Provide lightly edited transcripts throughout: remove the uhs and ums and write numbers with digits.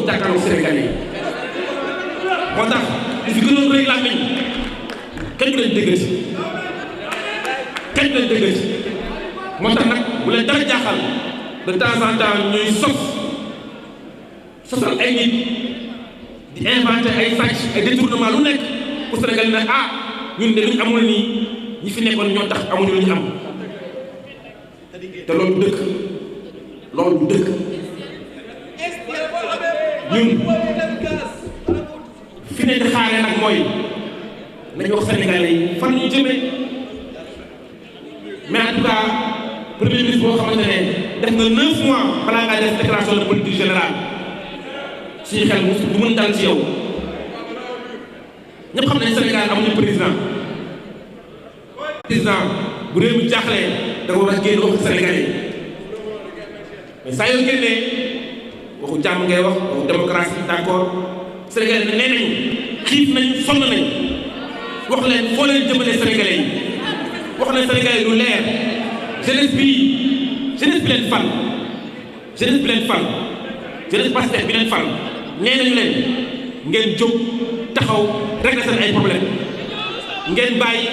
toog jàkkaarloog Sénégalais yi moo tax li fi gënoon rëy làmmiñ kenn du leen dégg ci moo tax nag bu leen dara jaaxal de temps en temps ñuy sosal ay nit di inventé ay sàcc ay détournement lu nekk pour Sénégal ne ah ñun de lu ñu amul nii ñi fi nekkoon ñoo tax amuñu lu ñu am te loolu du dëkk ñun fi ne di xaaree nag mooy nañu wax Sénégalais yi fan ñu jëmee mais en tout cas premier ministre boo xamante ne def nga 9 mois balaa ngaa def déclaration de politique générale suñu xel du mën dal ci yow ñëpp xam nañ Sénégal amuñu président bu réew mi jaaxlee da nga war a génn wax Sénégalais mais saa yoo génnee waxu jàmm ngay wax waxu démocratie d'accord Sénégalais ne nee nañu xiif nañu sonn nañu wax leen foo leen jëmale Sénégalais yi wax leen Sénégalais yi lu leer jeunesse bi leen fal jeunesse Pastef bi leen fal nee nañu leen ngeen jóg taxaw régler seen ay problème ngeen bàyyi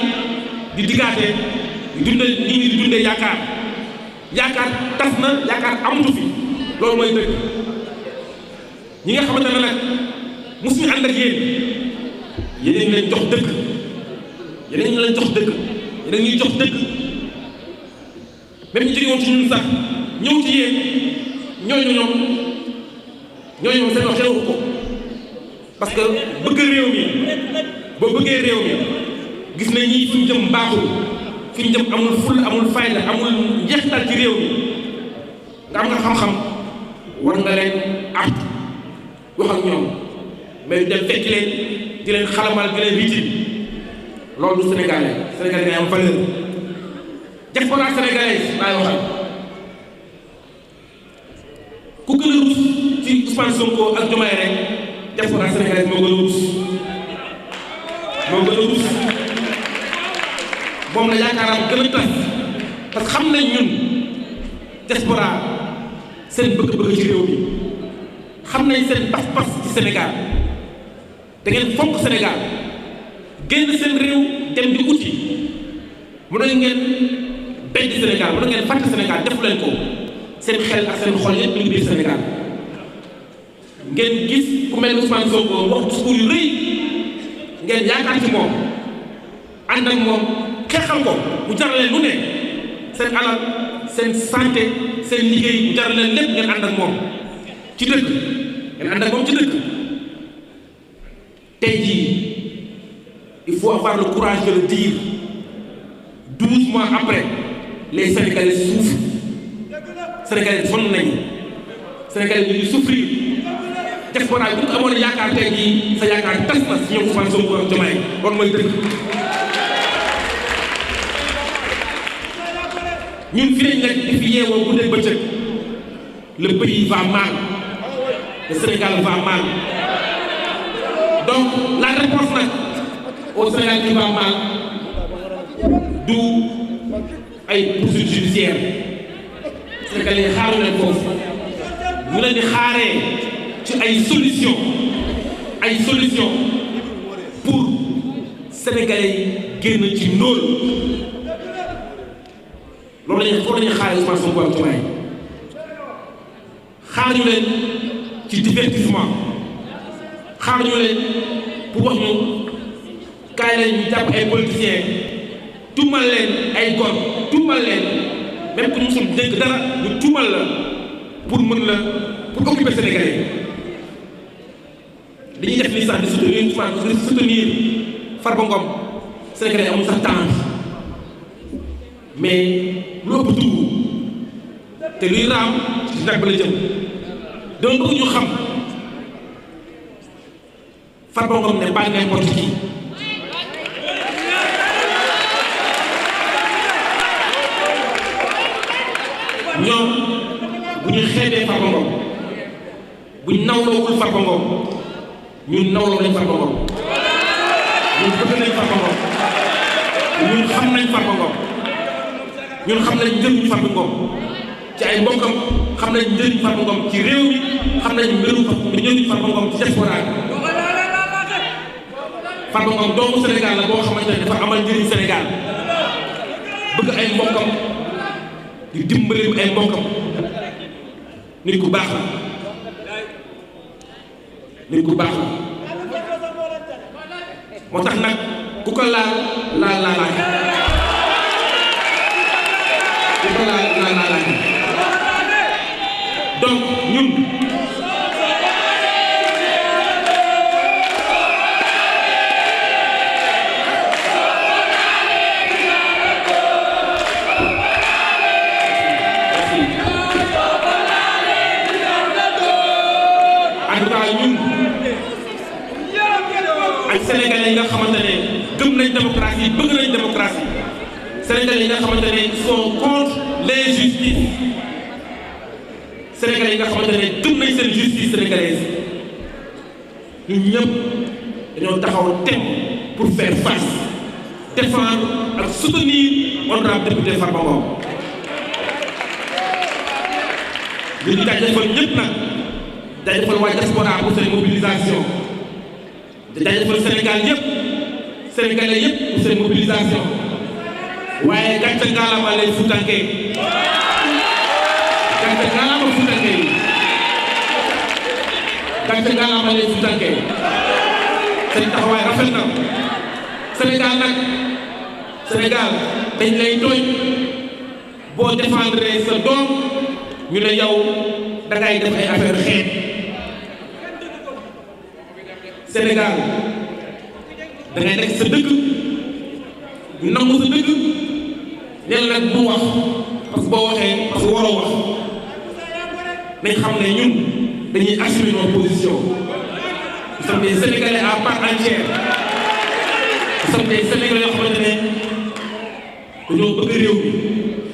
di diggaate di dundal nit ñi di dundee yaakaar tas na yaakaar amatu fi loolu mooy dëgg ñi nga xamante ne nag mosuñu ànd ak yéen ñu leen jox dëgg yéen ñu leen jox dëgg yéen ñuy jox dëgg même ñu jóge woon ci ñun sax ñëw ci yéen ñooñu seen wax seen waxu ko parce que bëgg réew mi boo bëggee réew mi gis na ñii fi ñu jëm baaxul fi ñu jëm amul ful amul fayda amul njeextal ci réew mi nga am nga xam-xam war nga leen at wax ak ñoom mais dem fekk leen di leen xalamal di leen riiti loolu du Sénégalais day am valeur diaspora sénégalaise laay waxal ku gën a rus ci Ousmane Sonko ak Diomaye rek diaspora sénégalaise moo gën a rus moom la yaakaaram gën a tas parce que xam nañ ñun diaspora seen bëgg-bëgg ci réew mi xam nañ seen pas-pas ci Sénégal da ngeen fonk Sénégal génn seen réew dem di uti mën na ngeen benn Sénégal mën na ngeen fàtte Sénégal defu leen ko seen xel ak seen xol yëpp ñu ngi biir Sénégal ngeen gis ku mel ni Ousmane Sonko wax discours yu rëy ngeen yaakaar ci moom ànd ak moom xeexal ko mu jaraleen lu ne seen alal seen santé seen liggéey mu jaraleen lépp ngeen ànd ak moom ci dëkk ngeen ànd ak moom ci dëkk tey jii il faut avoir le courage de le dire 12 mois après les Sénégalais souffrent Sénégalais sonn nañu Sénégalais ñu ngi souffrir diaspora bi bu amoon yaakaar tey jii sa yaakaar tas na si ñoom Ousmane Sonko ak Diomaye loolu mooy dëgg ñun fi lañ nekk di fi yeewoo guddeeg bëccëg le pays va mal le Sénégal va mal donc la réponse nag au Sénégal qui va mal du ay poursuites judiciaires Sénégalais yi xaaru leen foofu ñu leen di xaaree ci ay solution pour Sénégalais yi génn ci ndóol loolu lañuy foofu lañuy xaaree Ousmane Sonko ak Diomaye xaar ñu leen ci divertissement xaar ñu leen pour wax ñu kaay leen ñu jàpp ay politiciens tuumal leen ay góor tuumal leen même ku ñu musul dégg dara ñu tuumal la pour mën la pour occuper Sénégalais dañuy def nii sax di soutenir Farba Ngom Sénégalais amul sax temps mais lu ëpp dugg te luy raam ci nag ba la jëm dama bëgg ñu xam Farba Ngom ne pas n'importe qui ñoom bu ñu xeebee Farba Ngom bu ñu nawloowul Farba Ngom ñun nawloo nañ Farba Ngom ñun bëgg nañ Farba Ngom ñun xam nañ Farba Ngom ñun xam nañ njëriñu Farba Ngom ci ay mbokkam xam nañ njëriñ Farba Ngom ci réew mi xam nañ njëriñ Farba Ngom ci diaspora bi. Farba Ngom doomu Sénégal la boo xamante ne dafa amal njëriñ Sénégal bëgg ay mbokkam di dimbali ay mbokkam nit ku baax la nit ku baax la moo tax nag ku ko laal ku ko laal donc ñun ak sénégalais yi nga xamante ne gëm nañ démocratie bëgg nañ démocratie sénégalais yi nga xamante ne sont contre l'injustice sénégalais yi nga xamante ne gëm nañ seen justice sénégalaise ñun ñëpp dañoo taxaw tem pour faire face défendre ak soutenir honorable député Farba Ngom ñu jaajëfal ñëpp nag jaajëfal waa diaspora pour seen mobilisation jaajëfal Sénégal yëpp sénégalais yëpp pour seen mobilisation waaye gàcce ngaalama lay Fuutanke gàcce ngaalama Fuutanke yi gàcce ngaalama lay Fuutanke seen taxawaay rafet na Sénégal nag Sénégal dañ lay tooñ boo défendre sa doom ñu ne yow dangay def ay affaire xeet Sénégal dangay nekk sa dëkk ñu nangu sa dëkk neen nag bu wax parce que boo waxee parce que waroo wax nañ xam ne ñun dañuy assumer nos positions nous sommes des Sénégalais à part entière nous sommes des Sénégalais yoo xamante ne dañoo bëgg réew mi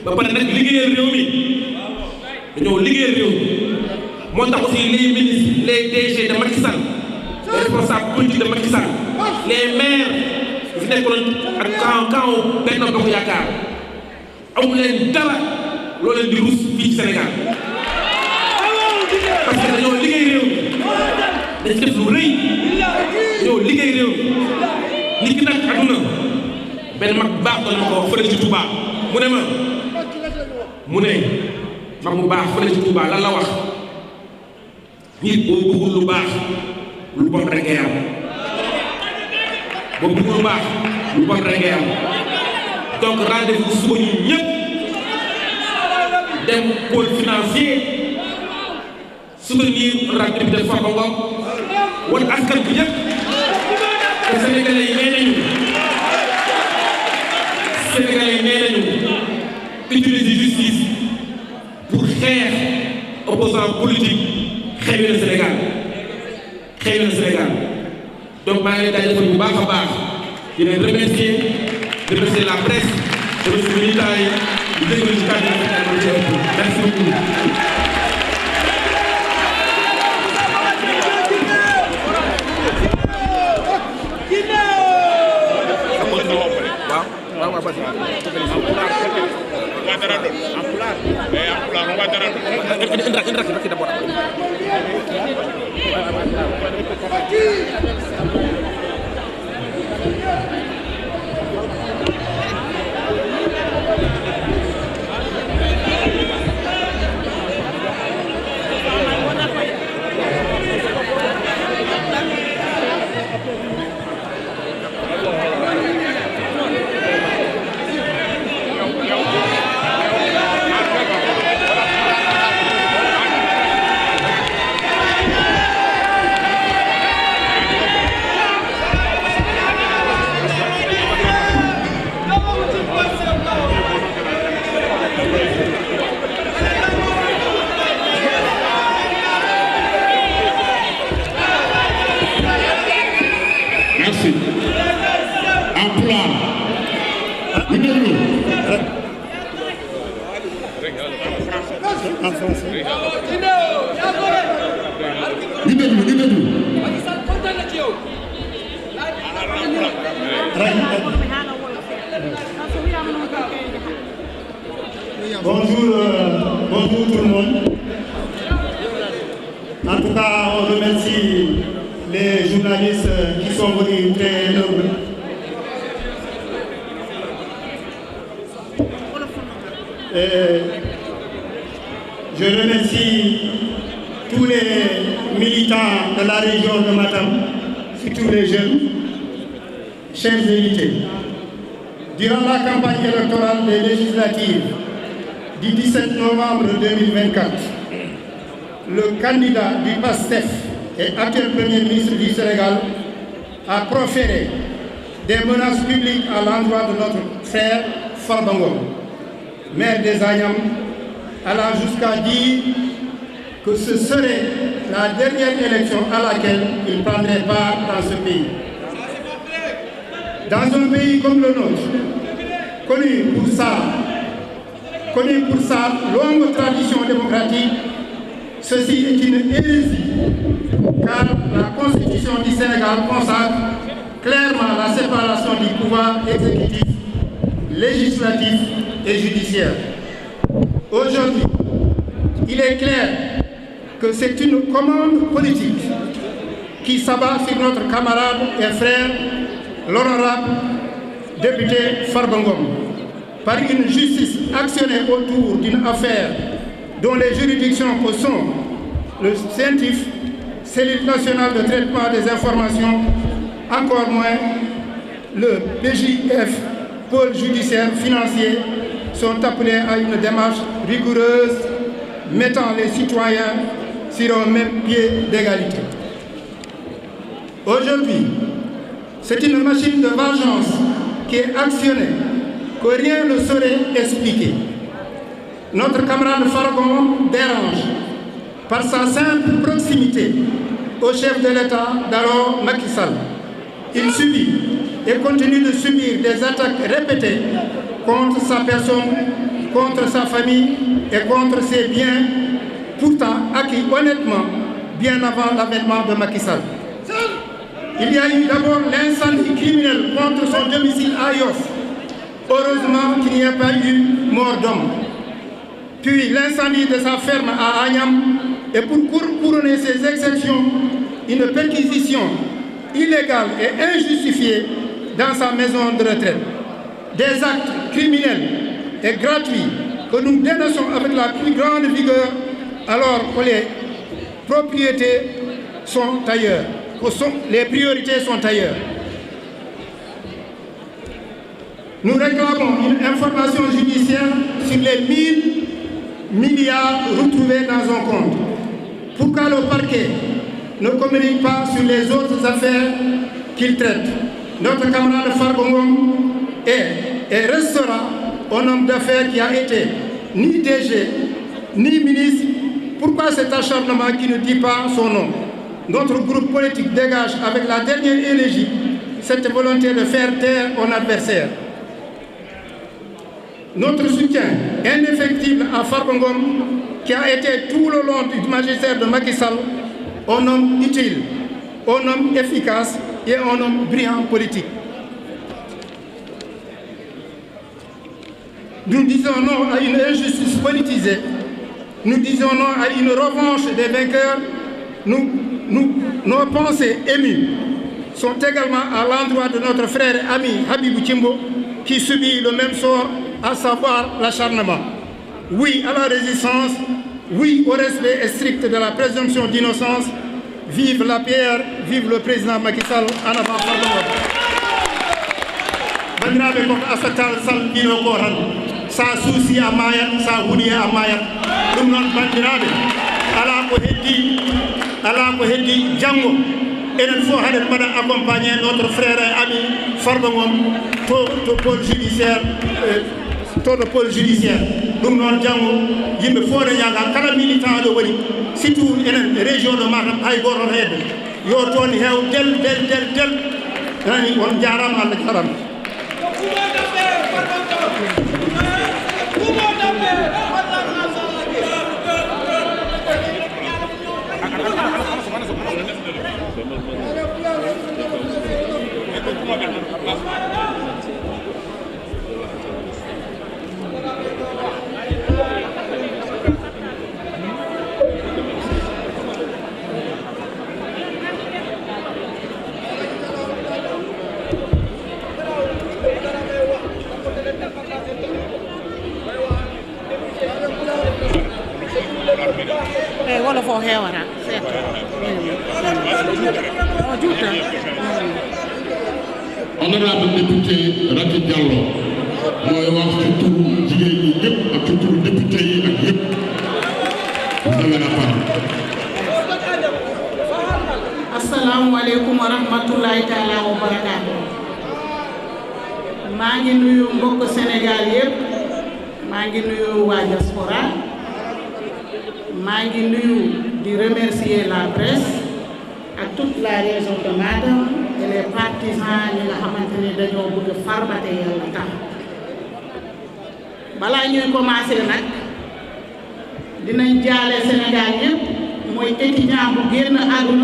ba pare nag liggéeyal réew mi dañoo liggéeyal réew mi moo tax aussi les ministres les DG de Macky Sall les responsables politiques de Macky Sall les maires yu fi nekkoon ak camp Benno Bokk Yaakaar amu leen dara loo leen di rus fii ci Sénégal parce que dañoo liggéey réew mi dañ def lu rëy dañoo liggéey réew mi nit ki nag àdduna benn mag bu baax doon ma ko wax fële ci Touba mu ne mag mu baax fële ci Touba lan la wax nit boo bëggul lu baax lu bon rek ngay am boo bëggul lu baax lu bon rek ngay am donc rendez-vous suba ñu ñëpp dem pôle financier soutenir honorable député Farba Ngom wan askan bi yëpp te Sénégalais yi nee nañu utiliser justice pour xeex opposant politique xewi na Sénégal donc maa ngi leen jaajëfal bu baax a baax di leen remercier la presse remercier militants yi di déglu ci kàddu yi merci beaucoup. Bonjour tout le monde. En tout cas, on remercie les journalistes qui sont venus très nombreux. Je remercie tous les militants de la région de Matam, surtout les jeunes, chers invités. Durant la campagne électorale des législatives du 17 novembre 2024, le candidat du PASTEF et actuel Premier ministre du Sénégal a proféré des menaces publiques à l'endroit de notre frère Farba Ngom, maire des Agnam, allant jusqu'à dire que ce serait la dernière élection à laquelle il prendrait part dans ce pays. Dans un pays comme le nôtre, connu pour sa longue tradition démocratique, ceci est une hérésie, car la Constitution du Sénégal consacre clairement la séparation du pouvoir exécutif, législatif et judiciaire. Aujourd'hui, il est clair que c'est une commande politique qui s'abat sur notre camarade et frère, l'honorable député Farba Ngom, par une justice actionnée autour d'une affaire dont les juridictions sont le CENTIF, Cellule nationale de traitement des informations, encore moins le PJF, pôle judiciaire financier, sont appelés à une démarche rigoureuse mettant les citoyens sur un même pied d'égalité. Aujourd'hui, c'est une machine de vengeance qui est actionnée, que rien ne saurait expliquer. Notre camarade Farba Ngom dérange par sa simple proximité au chef de l'État d'alors Macky Sall. Il subit et continue de subir des attaques répétées contre sa personne, contre sa famille et contre ses biens, pourtant acquis honnêtement bien avant l'avènement de Macky Sall. Il y a eu d'abord l'incendie criminel contre son domicile à Yoff. Heureusement qu'il n'y a pas eu mort d'homme. Puis l'incendie de sa ferme à Agnam, et pour couronner ces exceptions, une perquisition illégale et injustifiée dans sa maison de retraite. Des actes criminels et gratuits que nous dénonçons avec la plus grande vigueur alors que les propriétés sont ailleurs, les priorités sont ailleurs. Nous réclamons une information judiciaire sur les 1 000 milliards retrouvés dans un compte. Pourquoi le parquet ne communique pas sur les autres affaires qu'il traite? Notre camarade Farba Ngom est et restera un homme d'affaires qui a été ni DG, ni ministre. Pourquoi cet acharnement qui ne dit pas son nom? Notre groupe politique dégage avec la dernière énergie cette volonté de faire taire un adversaire. Notre soutien indéfectible à Farba Ngom, qui a été tout le long du magistère de Macky Sall, un homme utile, un homme efficace et un homme brillant politique. Nous disons non à une injustice politisée, nous disons non à une revanche des vainqueurs. Nos pensées émues sont également à l'endroit de notre frère et ami Habibou Kimbo, qui subit le même sort, à savoir l'acharnement. Oui à la résistance, oui au respect strict de la présomption d'innocence. Vive la PR, vive le président Macky Sall, en avant Farba Ngom. Bandiraɓe koko asatal Sall ɗino ko tan sa suusi a mayat sa huuɗi a mayat ɗum noon bandiraɓe ala ko heddi janggo enen fof haɗen mbaɗa accompagné notre frère et ami Farba Ngom to pôle judiciaire to pôle judiciaire. ɗum noon janggo yimɓe fof ne ñaaga kala militant ɗo woni surtout enen région de Matam hay goto hedde yo toon heew del nani on jarama Allah jarama. fo hewata seeto o juuta honorable député Racky Diallo mooy wax ci turu jigéen ñi ñëpp ak ci turu député yi ak yëpp vous avez la parole. asalaamaaleykum wa rahmatullahi taala wa barakaatu. maa ngi nuyu mbokk Sénégal yëpp maa ngi nuyu waa diaspora maa ngi nuyu di remercier la presse ak toute la région de Matam et les partisans ñi nga xamante ni dañoo bëgg Farba te yàlla tax balaa ñuy commencer nag dinañ jaale Sénégal yëpp mooy étudiant bu génn àdduna